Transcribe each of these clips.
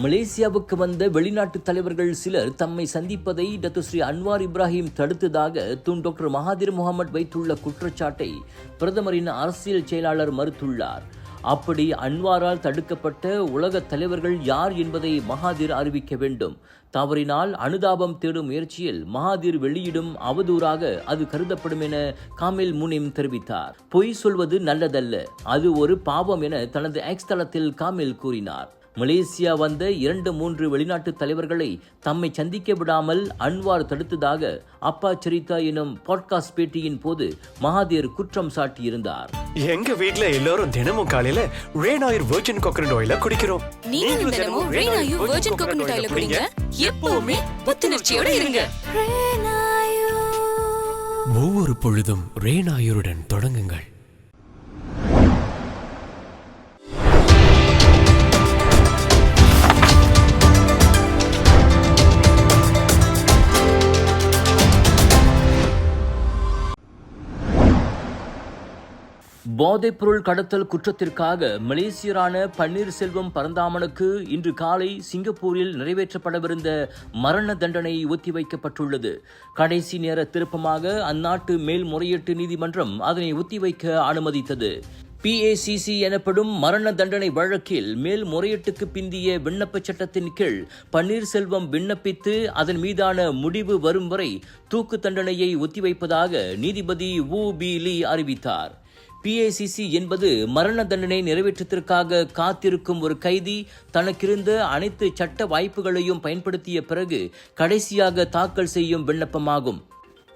மலேசியாவுக்கு வந்த வெளிநாட்டு தலைவர்கள் சிலர் தம்மை சந்திப்பதை டத்துஸ்ரீ அன்வார் இப்ராஹிம் தடுத்ததாக டாக்டர் மகாதிர் முகமது வைத்துள்ள குற்றச்சாட்டை பிரதமரின் அரசியல் செயலாளர் மறுத்துள்ளார். அப்படி அன்வாரால் தடுக்கப்பட்ட உலக தலைவர்கள் யார் என்பதை மகாதிர் அறிவிக்க வேண்டும். தவறினால் அனுதாபம் தேடும் முயற்சியில் மகாதிர் வெளியிடும் அவதூறாக அது கருதப்படும் என காமில் முனிம் தெரிவித்தார். பொய் சொல்வது நல்லதல்ல, அது ஒரு பாவம் என தனது எக்ஸ் தளத்தில் காமில் கூறினார். மலேசியா வந்த 2-3 வெளிநாட்டு தலைவர்களை தம்மை சந்திக்க விடாமல் அன்வார் தடுத்ததாக அப்பா சரிதா எனும் பாட்காஸ்ட் பேட்டியின் போது மகாதீர் குற்றம் சாட்டியிருந்தார். எங்க வீட்ல எல்லாரும் தினமும் காலையில ரெய்னாயூர் வெர்ஜின் கோகனட் ஆயில குடிக்கிறோம். நீங்களும் தினமும் ரெய்னாயூர் வெர்ஜின் கோகனட் ஆயில குடிங்க. எப்பவுமே புத்துணர்ச்சியோட இருங்க. ஒவ்வொரு பொழுதும் ரெய்னாயூருடன் தொடங்குங்கள். போதைப்பொருள் கடத்தல் குற்றத்திற்காக மலேசியரான பன்னீர்செல்வம் பரந்தாமனுக்கு இன்று காலை சிங்கப்பூரில் நிறைவேற்றப்படவிருந்த மரண தண்டனை ஒத்திவைக்கப்பட்டுள்ளது. கடைசி நேர திருப்பமாக அந்நாட்டு மேல்முறையீட்டு நீதிமன்றம் அதனை ஒத்திவைக்க அனுமதித்தது. PACC எனப்படும் மரண தண்டனை வழக்கில் மேல்முறையீட்டுக்கு பிந்திய விண்ணப்ப சட்டத்தின் கீழ் பன்னீர்செல்வம் விண்ணப்பித்து அதன் மீதான முடிவு வரும் வரை தூக்கு தண்டனையை ஒத்திவைப்பதாக நீதிபதி வு பி லீ அறிவித்தார். PACC என்பது மரண தண்டனை நிறைவேற்றத்திற்காக காத்திருக்கும் ஒரு கைதி தனக்கிருந்த அனைத்து சட்ட வாய்ப்புகளையும் பயன்படுத்திய பிறகு கடைசியாக தாக்கல் செய்யும் விண்ணப்பமாகும்.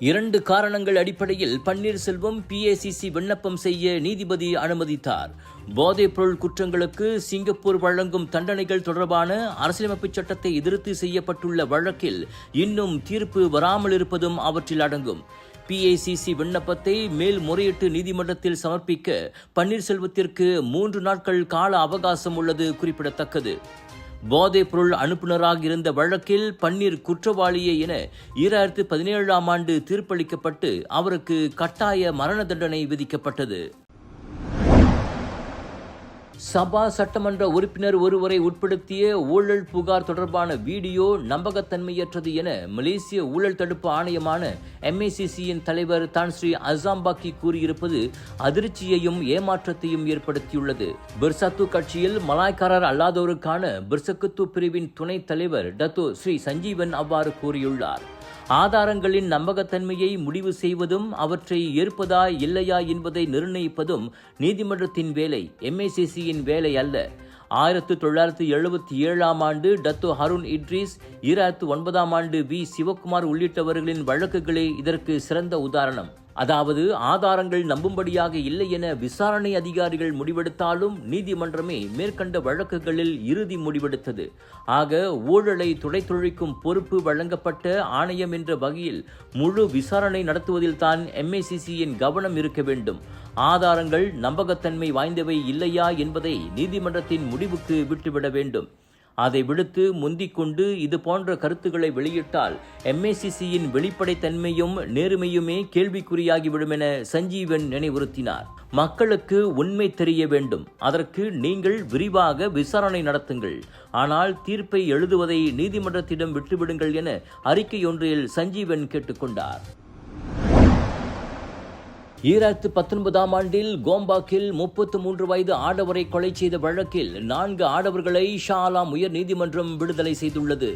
2 காரணங்கள் அடிப்படையில் பன்னீர்செல்வம் PACC விண்ணப்பம் செய்ய நீதிபதி அனுமதித்தார். போதைப்பொருள் குற்றங்களுக்கு சிங்கப்பூர் வழங்கும் தண்டனைகள் தொடர்பான அரசியலமைப்பு சட்டத்தை எதிர்த்து செய்யப்பட்டுள்ள வழக்கில் இன்னும் தீர்ப்பு வராமல் இருப்பதும் அவற்றில் அடங்கும். PACC விண்ணப்பத்தை மேல்முறையீட்டு நீதிமன்றத்தில் சமர்ப்பிக்க பன்னீர்செல்வத்திற்கு 3 நாட்கள் கால அவகாசம் உள்ளது குறிப்பிடத்தக்கது. போதைப் பொருள் அனுப்புநராக இருந்த வழக்கில் பன்னீர் குற்றவாளியே என 2017ஆம் ஆண்டு தீர்ப்பளிக்கப்பட்டு அவருக்கு கட்டாய மரண தண்டனை விதிக்கப்பட்டது. சபா சட்டமன்ற உறுப்பினர் ஒருவரை உட்படுத்திய ஊழல் புகார் தொடர்பான வீடியோ நம்பகத்தன்மையற்றது என மலேசிய ஊழல் தடுப்பு ஆணையமான MACCயின் தலைவர் தான் ஸ்ரீ அசாம்பாக்கி கூறியிருப்பது அதிர்ச்சியையும் ஏமாற்றத்தையும் ஏற்படுத்தியுள்ளது. பிர்சத்து கட்சியில் மலாய்க்காரர் அல்லாதோருக்கான பிர்சக்குத்து பிரிவின் துணைத் தலைவர் டத்தோ ஸ்ரீ சஞ்சீவன் அவ்வாறு கூறியுள்ளார். ஆதாரங்களின் நம்பகத்தன்மையை முடிவு செய்வதும் அவற்றை ஏற்பதா இல்லையா என்பதை நிர்ணயிப்பதும் நீதிமன்றத்தின் வேலை, MACCயின் வேலை அல்ல. 1977ஆம் ஆண்டு டத்தோ ஹருண் இட்ரிஸ், 2009ஆம் ஆண்டு V சிவகுமார் உள்ளிட்டவர்களின் வழக்குகளே இதற்கு சிறந்த உதாரணம். அதாவது ஆதாரங்கள் நம்பும்படியாக இல்லை என விசாரணை அதிகாரிகள் முடிவெடுத்தாலும் நீதிமன்றமே மேற்கண்ட வழக்குகளில் இறுதி முடிவெடுத்தது. ஆக ஊழலை துடைத்தொழிக்கும் பொறுப்பு வழங்கப்பட்ட ஆணையம் என்ற வகையில் முழு விசாரணை நடத்துவதில்தான் MACCயின் கவனம் இருக்க வேண்டும். ஆதாரங்கள் நம்பகத்தன்மை வாய்ந்தவை இல்லையா என்பதை நீதிமன்றத்தின் முடிவுக்கு விட்டுவிட வேண்டும். அதை விடுத்து முந்திக்கொண்டு இது போன்ற கருத்துக்களை வெளியிட்டால் MACCயின் வெளிப்படைத்தன்மையும் நேர்மையுமே கேள்விக்குறியாகிவிடும் என சஞ்சீவன் நினைவுறுத்தினார். மக்களுக்கு உண்மை தெரிய வேண்டும், அதற்கு நீங்கள் விரிவாக விசாரணை நடத்துங்கள், ஆனால் தீர்ப்பை எழுதுவதை நீதிமன்றத்திடம் விட்டுவிடுங்கள் என அறிக்கையொன்றில் சஞ்சீவன் கேட்டுக்கொண்டார். 2019ஆம் ஆண்டில் கோம்பாக்கில் 33 வயது ஆடவரை கொலை செய்த வழக்கில் 4 ஆடவர்களை ஷா ஆலம் உயர் நீதிமன்றம் விடுதலை செய்துள்ளது.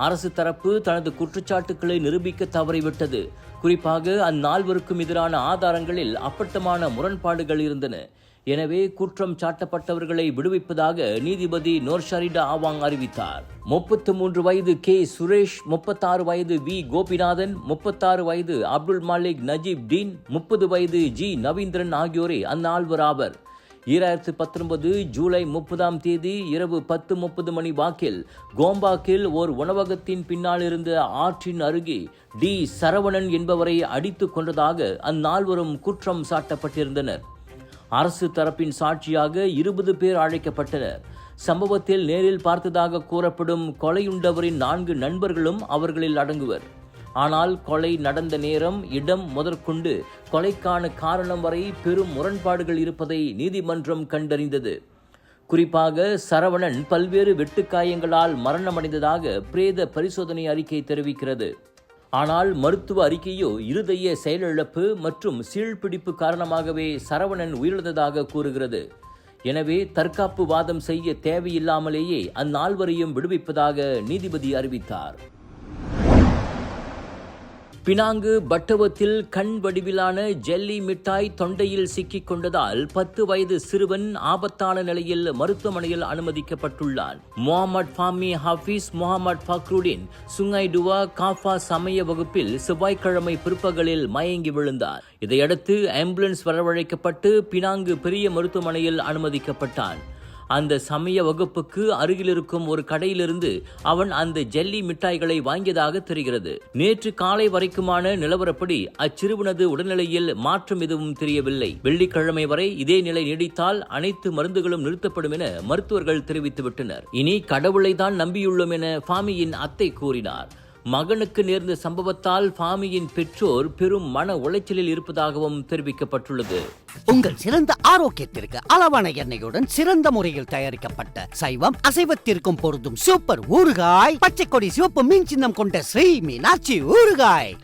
அரசு தரப்பு தனது குற்றச்சாட்டுக்களை நிரூபிக்க தவறிவிட்டது. குறிப்பாக அந்நால்வருக்கும் எதிரான ஆதாரங்களில் அப்பட்டமான முரண்பாடுகள் இருந்தன. எனவே குற்றம் சாட்டப்பட்டவர்களை விடுவிப்பதாக நீதிபதி நோர்ஷரிடா ஆவாங் அறிவித்தார். 33 வயது K சுரேஷ், 36 வயது V கோபிநாதன், 36 வயது அப்துல் மாலிக் நஜீப் டீன், 30 வயது G நவீந்திரன் ஆகியோரே அந்நால்வர் ஆவர். 2019 ஜூலை 30ஆம் தேதி இரவு 10:30 மணி வாக்கில் கோம்பாக்கில் ஓர் உணவகத்தின் பின்னால் இருந்த ஆற்றின் அருகே D சரவணன் என்பவரை அடித்துக் கொண்டதாக அந்நால்வரும் குற்றம் சாட்டப்பட்டிருந்தனர். அரசு தரப்பின் சாட்சியாக 20 பேர் அழைக்கப்பட்டனர். சம்பவத்தில் நேரில் பார்த்ததாக கூறப்படும் கொலையுண்டவரின் 4 நண்பர்களும் அவர்களில் அடங்குவர். ஆனால் கொலை நடந்த நேரம், இடம் முதற்கொண்டு கொலைக்கான காரணம் வரை பெரும் முரண்பாடுகள் இருப்பதை நீதிமன்றம் கண்டறிந்தது. குறிப்பாக சரவணன் பல்வேறு வெட்டுக்காயங்களால் மரணமடைந்ததாக பிரேத பரிசோதனை அறிக்கை தெரிவிக்கிறது. ஆனால் மருத்துவ அறிக்கையோ இருதய செயலிழப்பு மற்றும் சீழ்பிடிப்பு காரணமாகவே சரவணன் உயிரிழந்ததாக கூறுகிறது. எனவே தற்காப்பு வாதம் செய்ய தேவையில்லாமலேயே அந்நால்வரையும் விடுவிப்பதாக நீதிபதி அறிவித்தார். பினாங்கு பட்டவத்தில் கண் வடிவிலான ஜெல்லி மிட்டாய் தொண்டையில் சிக்கிக் கொண்டதால் 10 வயது சிறுவன் ஆபத்தான நிலையில் மருத்துவமனையில் அனுமதிக்கப்பட்டுள்ளான். முகமது ஃபாமி ஹாஃபிஸ் முகமது ஃபக்ருடின் சுங்கைடுவா காஃபா சமய வகுப்பில் செவ்வாய்க்கிழமை பிற்பகலில் மயங்கி விழுந்தார். இதையடுத்து ஆம்புலன்ஸ் வரவழைக்கப்பட்டு பினாங்கு பெரிய மருத்துவமனையில் அனுமதிக்கப்பட்டான். அந்த சமய வகுப்புக்கு அருகில் இருக்கும் ஒரு கடையிலிருந்து அவன் அந்த ஜெல்லி மிட்டாய்களை வாங்கியதாக தெரிகிறது. நேற்று காலை வரைக்குமான நிலவரப்படி அச்சிறுவனது உடல்நிலையில் மாற்றம் எதுவும் தெரியவில்லை. வெள்ளிக்கிழமை வரை இதே நிலை நீடித்தால் அனைத்து மருந்துகளும் நிறுத்தப்படும் என மருத்துவர்கள் தெரிவித்துவிட்டனர். இனி கடவுளை தான் நம்பியுள்ளோம் என ஃபாமியின் அத்தை கூறினார். மகனுக்கு நேர்ந்த சம்பவத்தால் ஃபாமியின் பெற்றோர் பெரும் மன உளைச்சலில் இருப்பதாகவும் தெரிவிக்கப்பட்டுள்ளது. உங்கள் சிறந்த ஆரோக்கியத்திற்கு அளவான எண்ணெயுடன் சிறந்த முறையில் தயாரிக்கப்பட்ட சைவம் அசைவத்திற்கும் பொருந்தும் சூப்பர் ஊறுகாய், பச்சை கொடி சிவப்பு மீன் சின்னம் கொண்ட ஸ்ரீ மீனாட்சி ஊறுகாய்.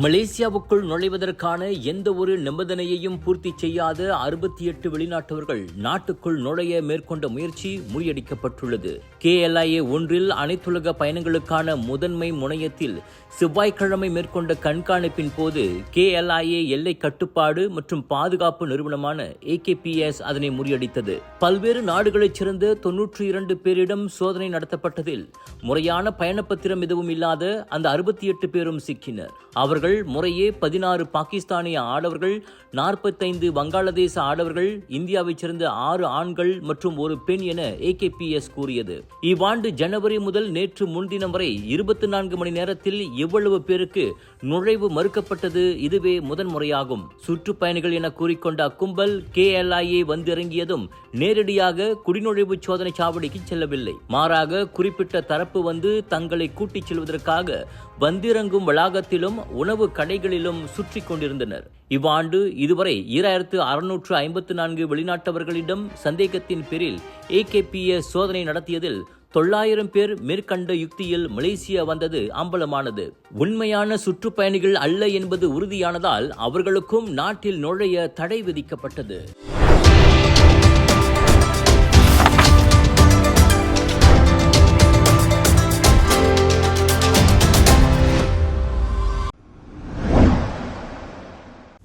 மலேசியாவுக்குள் நுழைவதற்கான எந்த ஒரு நிபந்தனையையும் பூர்த்தி செய்யாத 68 வெளிநாட்டவர்கள் நாட்டுக்குள் நுழைய மேற்கொண்ட முயற்சி முறியடிக்கப்பட்டுள்ளது. KLIA 1 அனைத்துலக பயணங்களுக்கான முதன்மை முனையத்தில் செவ்வாய்க்கிழமை மேற்கொண்ட கண்காணிப்பின் போது KLIA எல்லை கட்டுப்பாடு மற்றும் பாதுகாப்பு நிறுவனமான AKPS அதனை முறியடித்தது. பல்வேறு நாடுகளைச் சேர்ந்த 92 பேரிடம் சோதனை நடத்தப்பட்டதில் முறையான பயணப்பத்திரம் எதுவும் இல்லாத அந்த 68 பேரும் சிக்கினர். அவர்கள் முறையே 16 பாகிஸ்தானிய ஆடவர்கள், 45 வங்காளதேச ஆடவர்கள், இந்தியாவைச் சேர்ந்த 6 ஆண்கள் மற்றும் ஒரு பெண் என AKPS கூறியது. இவ்வாண்டு ஜனவரி முதல் நேற்று முன்தினம் வரை 24 மணி நேரத்தில் எவ்வளவு பேருக்கு நுழைவு மறுக்கப்பட்டது இதுவே முதன்முறையாகும். சுற்றுப்பயணிகள் என கூறிக்கொண்ட அக்கும்பல் KLIA வந்திறங்கியதும் நேரடியாக குடிநுழைவு சோதனை சாவடிக்கு செல்லவில்லை. மாறாக குறிப்பிட்ட தரப்பு வந்து தங்களை கூட்டிச் செல்வதற்காக வந்திறங்கும் வளாகத்திலும் உணவு கடைகளிலும் சுற்றி கொண்டிருந்தனர். இவ்வாண்டு இதுவரை 2654 வெளிநாட்டவர்களிடம் சந்தேகத்தின் பேரில் AKPS சோதனை நடத்தியதில் 900 பேர் மேற்கண்ட யுக்தியில் மலேசியா வந்தது அம்பலமானது. உண்மையான சுற்றுப்பயணிகள் அல்ல என்பது உறுதியானதால் அவர்களுக்கும் நாட்டில் நுழைய தடை விதிக்கப்பட்டது.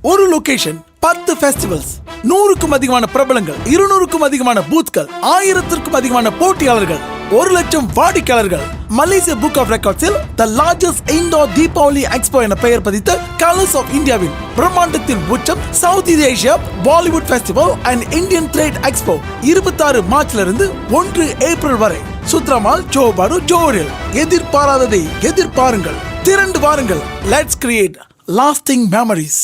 ஒரு லொகேஷன், 10 ஃபெஸ்டிவல்ஸ், 100க்கும் அதிகமான பிரபலங்கள், 200க்கும் அதிகமான பூத்கள், 1000க்கும் அதிகமான போட்டியாளர்கள், 1 லட்சம் வாடிக்கையாளர்கள். மலேசியா புக் ஆஃப் ரெக்கார்ட்ஸில் the largest indoor Deepavali expo என பெயர் பதித்த கலர்ஸ் ஆஃப் இந்தியாவின் பிரம்மாண்டத்தின் உச்சம் south east Asia Bollywood festival and Indian trade expo 26 மார்ச்லிருந்து 1 ஏப்ரல் வரை சுத்ரமால் ஜோபாரு ஜோரில். எதிர்பாராததை எதிர்பாருங்கள், திரண்டு வாருங்கள். Let's create lasting memories.